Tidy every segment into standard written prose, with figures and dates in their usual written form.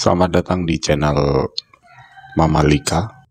Selamat datang di channel Mama Lika.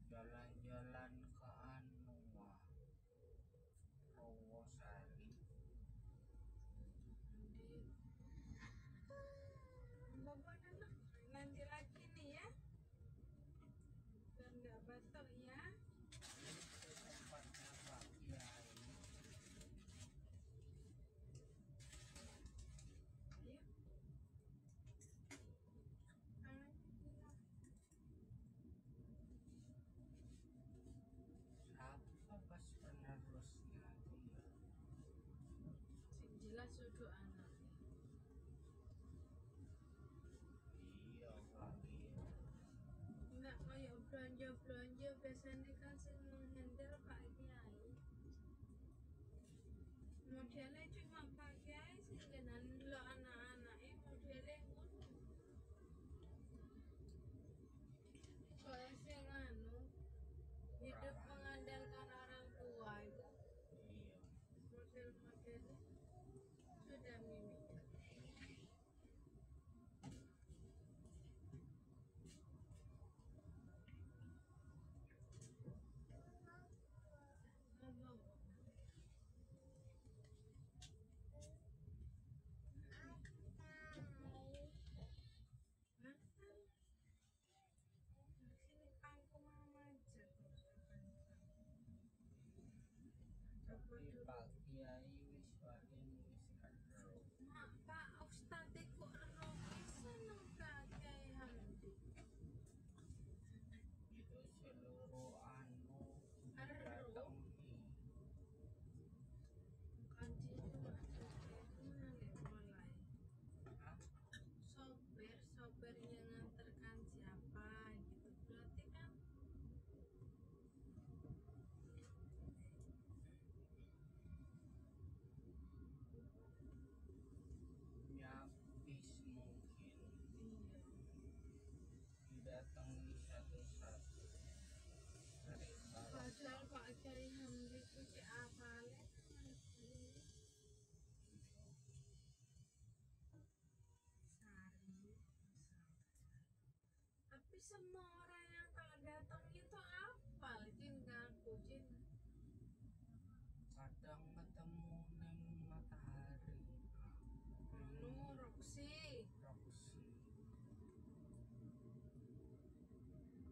Jalan-jalan ke Purwosari. Nanti lagi nih ya, biar nggak batal ya. Itu tempatnya Pak Kiai. Siapa pas penerusnya dia? Jelas sudah anak. Iya Pak Kiai. Nggak kayak belanja biasanya kan sing menghandle Pak Kiai. Modelnya cuma Pak Kiai sih dengan lo anak-anaknya modelnya ngono. Soalnya sing hidup mengandalkan orang tua itu Iya. model-modelnya sudah mimik. Tapi Pak Kiai wis paling wis karo. Mak Pak Ustadz iku Roki seneng kakek Hamdi. Itu seluruh Aduh. didatangi. Kaji mulai Hah? sopirnya nganterkan siapa gitu berarti kan Nyapis mungkin iya. didatangi satu-satu. Dari Padahal Pak Kiai Hamdi itu di awal tapi semua orang yang tak datang itu apal Jin ngaku Jin kadang ketemu neng matahari. Roxy Roxy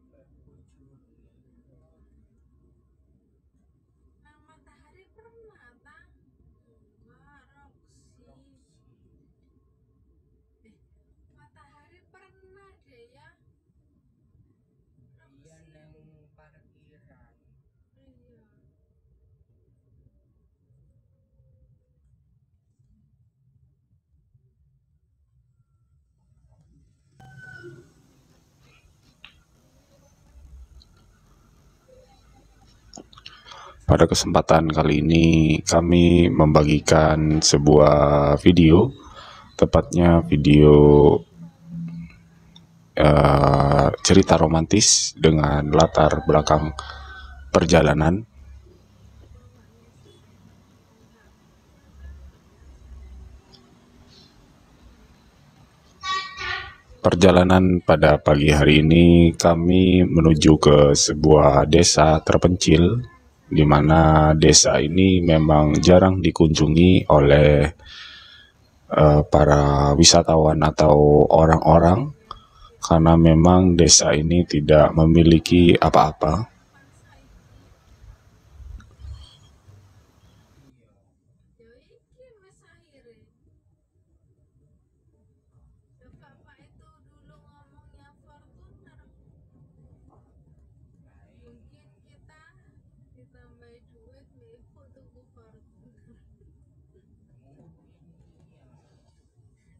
bujur Nang matahari pernah tak enggak Roxy matahari pernah deh ya Pada kesempatan kali ini kami membagikan sebuah video, tepatnya video cerita romantis dengan latar belakang perjalanan. Perjalanan pada pagi hari ini kami menuju ke sebuah desa terpencil, di mana desa ini memang jarang dikunjungi oleh para wisatawan atau orang-orang, karena memang desa ini tidak memiliki apa-apa. Yo iki Mas akhirnya. Yo bapak itu dulu ngomongnya Fortuner. Mungkin kita ditambah duit ibu tuku Fortuner.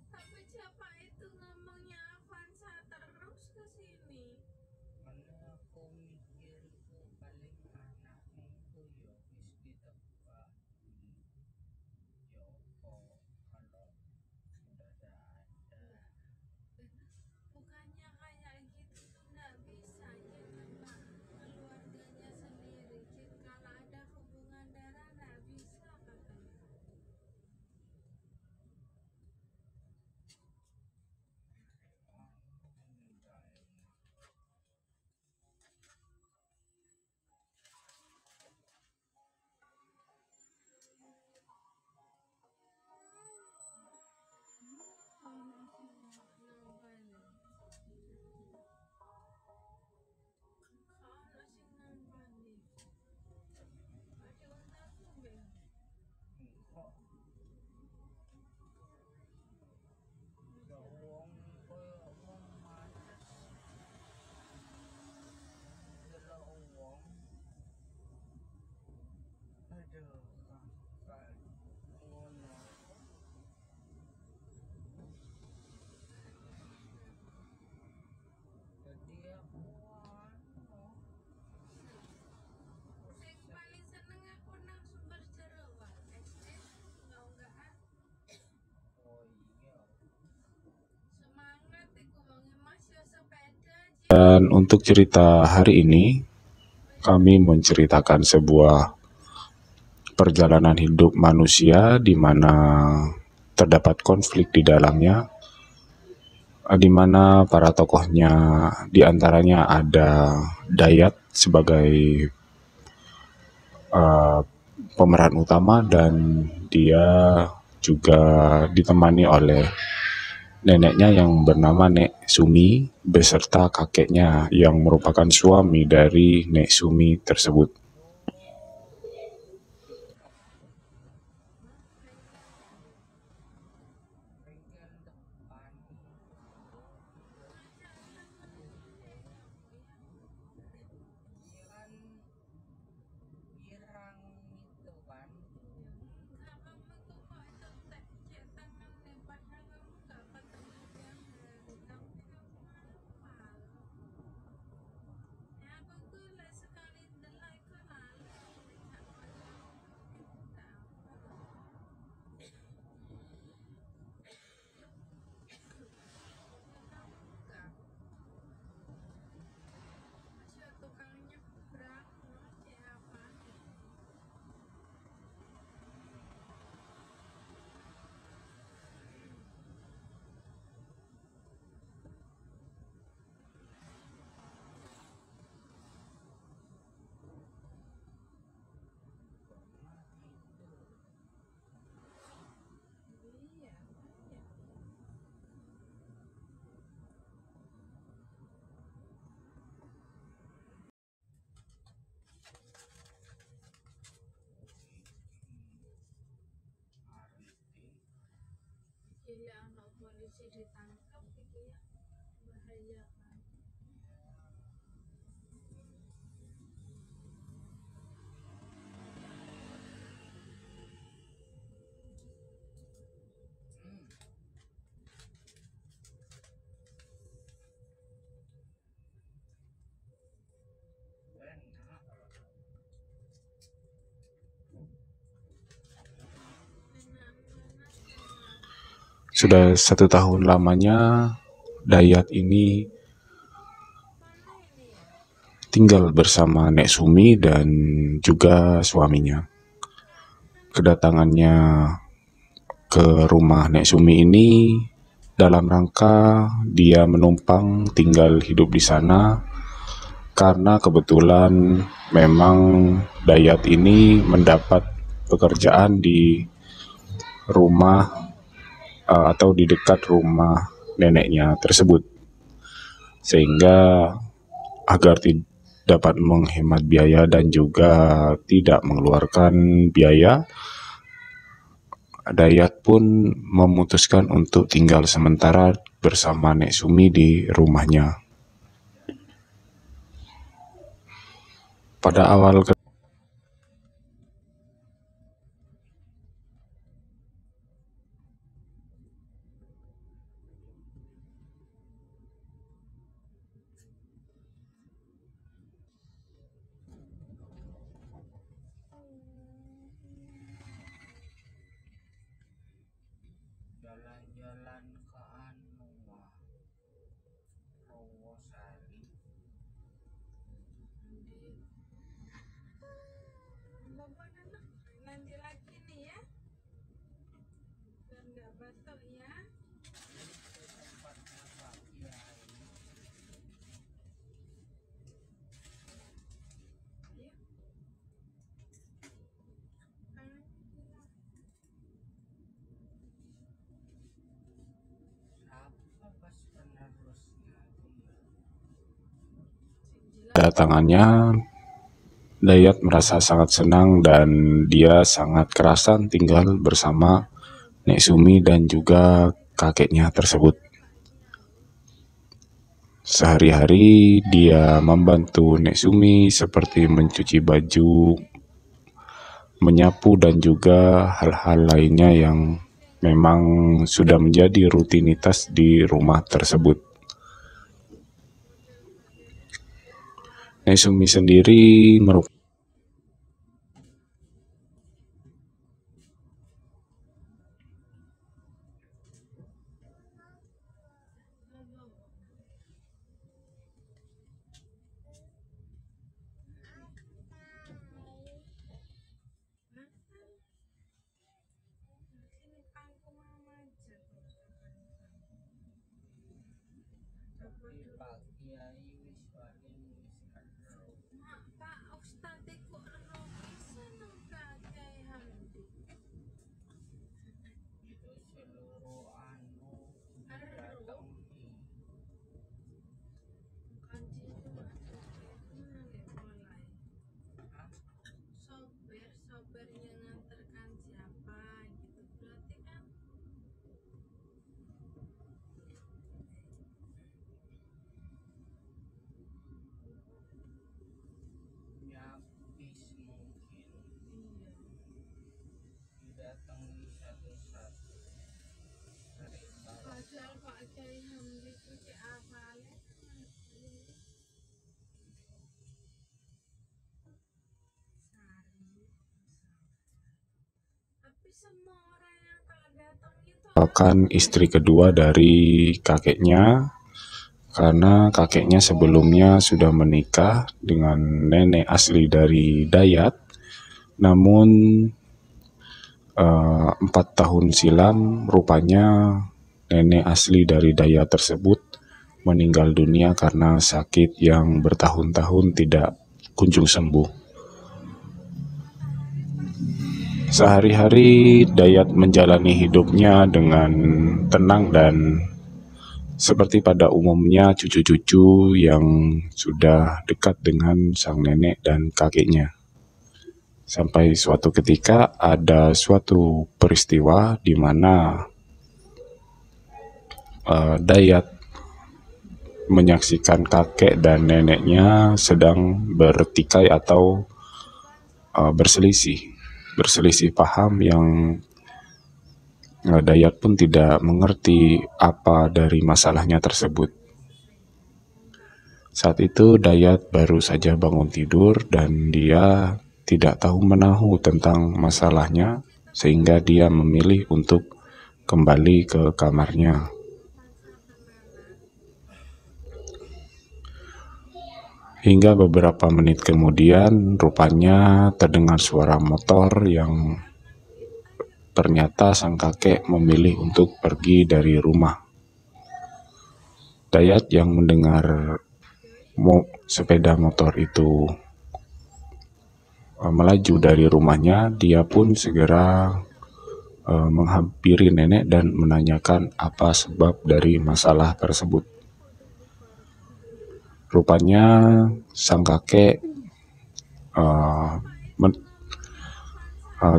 Tapi siapa itu ngomongnya Avanza terus ke sini. Mana aku mikir ku paling anakmu ku yo wis ditebak. Joko kalau sudah ada. Bukannya kayak gitu tuh nggak bisa ya Pak. Keluarganya sendiri. Kalau ada hubungan darah nggak bisa katanya. Ya wong koyo wong males delok wong. Aduh, kakak ngono. Jadi aku anu Sing paling seneng aku nang sumber jerawat. SD enggak-enggakan oh iya. semangat iku wonge Mas yo sepeda aja. Dan untuk cerita hari ini, kami menceritakan sebuah perjalanan hidup manusia di mana terdapat konflik di dalamnya, di mana para tokohnya diantaranya ada Dayat sebagai pemeran utama, dan dia juga ditemani oleh neneknya yang bernama Nek Sumi beserta kakeknya yang merupakan suami dari Nek Sumi tersebut. Bengkel depan iya kan girang itu kan. Enggak kamu tuh kok cetek cek tangan nih padahal kamu enggak ketemu tiap hari. Tapi kamu hafal. Ya aku tuh lek sekali ndelok iku lali. Nek gak maca tak hafal. Ya kamu enggak. Masih tukang nyebrang no cek apa. Iya, ya. Gila anak polisi ditangkap iki ya. Bahaya kan. Benar. Sudah 1 tahun lamanya Dayat ini tinggal bersama Nek Sumi dan juga suaminya. Kedatangannya ke rumah Nek Sumi ini dalam rangka dia menumpang tinggal hidup di sana karena kebetulan memang Dayat ini mendapat pekerjaan di rumah atau di dekat rumah neneknya tersebut, sehingga agar dapat menghemat biaya dan juga tidak mengeluarkan biaya, Dayat pun memutuskan untuk tinggal sementara bersama Nek Sumi di rumahnya. Pada awal jalan-jalan ke Anua Rawasari. Bapak anak nanti lagi nih ya, biar nggak batuk ya. Itu tempatnya Pak Kiai. Ayo. Siapa pas penerusnya dia? kedatangannya, Dayat merasa sangat senang dan dia sangat kerasan tinggal bersama Nek Sumi dan juga kakeknya tersebut. Sehari-hari dia membantu Nek Sumi seperti mencuci baju, menyapu dan juga hal-hal lainnya yang memang sudah menjadi rutinitas di rumah tersebut. Nek Sumi sendiri merupakan Sini pangku mama aja. Tapi Pak Kiai wis paling wis karo. Mak Pak Ustadz iku ero seneng kakek Hamdi. Itu seluruh anu Ero datangi. kanji itu ada mulai. Hah? Sopir yang nganterkan siapa gitu, berarti kan Ya bis mungkin iya. didatangi satu-satu. Cerita Padahal Pak Kiai Hamdi itu diapalin. Sari. Tapi semua orang yang kalau datang itu istri kedua dari kakeknya, karena kakeknya sebelumnya sudah menikah dengan nenek asli dari Dayat. Namun 4 tahun silam rupanya nenek asli dari Dayat tersebut meninggal dunia karena sakit yang bertahun-tahun tidak kunjung sembuh. Sehari-hari Dayat menjalani hidupnya dengan tenang dan seperti pada umumnya cucu-cucu yang sudah dekat dengan sang nenek dan kakeknya. Sampai suatu ketika ada suatu peristiwa di mana Dayat menyaksikan kakek dan neneknya sedang bertikai atau berselisih paham yang Dayat pun tidak mengerti apa dari masalahnya tersebut. Saat itu Dayat baru saja bangun tidur dan dia tidak tahu menahu tentang masalahnya, sehingga dia memilih untuk kembali ke kamarnya. Hingga beberapa menit kemudian, rupanya terdengar suara motor yang ternyata sang kakek memilih untuk pergi dari rumah. Dayat yang mendengar sepeda motor itu melaju dari rumahnya, dia pun segera menghampiri nenek dan menanyakan apa sebab dari masalah tersebut. Rupanya sang kakek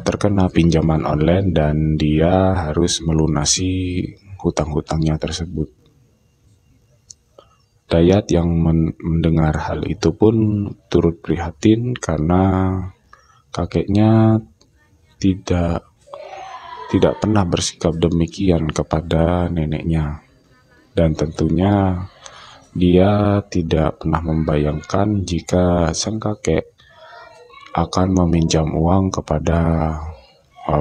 terkena pinjaman online dan dia harus melunasi hutang-hutangnya tersebut. Dayat yang mendengar hal itu pun turut prihatin karena kakeknya tidak pernah bersikap demikian kepada neneknya, dan tentunya dia tidak pernah membayangkan jika sang kakek akan meminjam uang kepada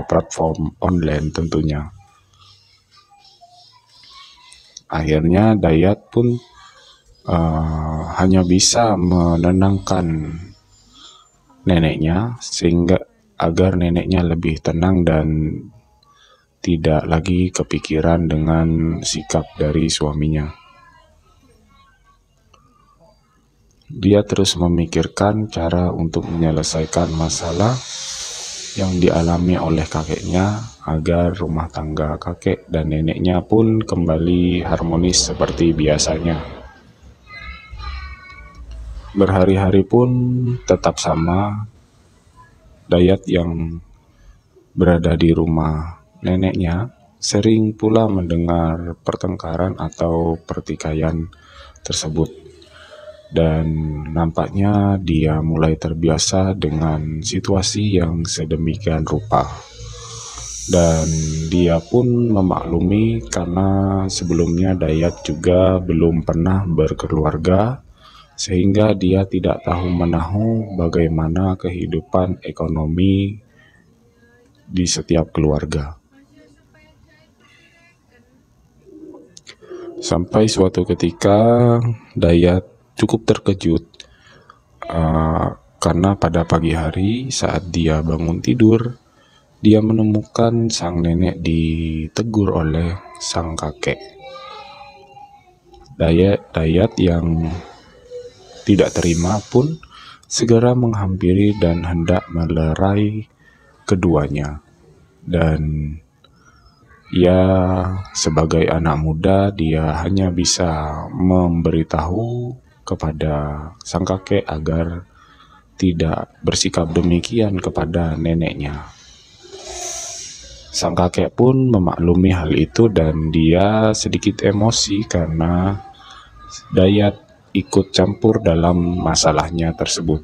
platform online tentunya. Akhirnya Dayat pun hanya bisa menenangkan neneknya sehingga agar neneknya lebih tenang dan tidak lagi kepikiran dengan sikap dari suaminya. Dia terus memikirkan cara untuk menyelesaikan masalah yang dialami oleh kakeknya agar rumah tangga kakek dan neneknya pun kembali harmonis seperti biasanya. Berhari-hari pun tetap sama, Dayat yang berada di rumah neneknya sering pula mendengar pertengkaran atau pertikaian tersebut. Dan nampaknya dia mulai terbiasa dengan situasi yang sedemikian rupa. Dan dia pun memaklumi karena sebelumnya Dayat juga belum pernah berkeluarga, sehingga dia tidak tahu menahu bagaimana kehidupan ekonomi di setiap keluarga. Sampai suatu ketika Dayat cukup terkejut karena pada pagi hari saat dia bangun tidur, dia menemukan sang nenek ditegur oleh sang kakek. Dayat yang tidak terima pun segera menghampiri dan hendak melerai keduanya. Dan ya, sebagai anak muda, dia hanya bisa memberitahu kepada sang kakek agar tidak bersikap demikian kepada neneknya. Sang kakek pun memaklumi hal itu dan dia sedikit emosi karena Dayat ikut campur dalam masalahnya tersebut.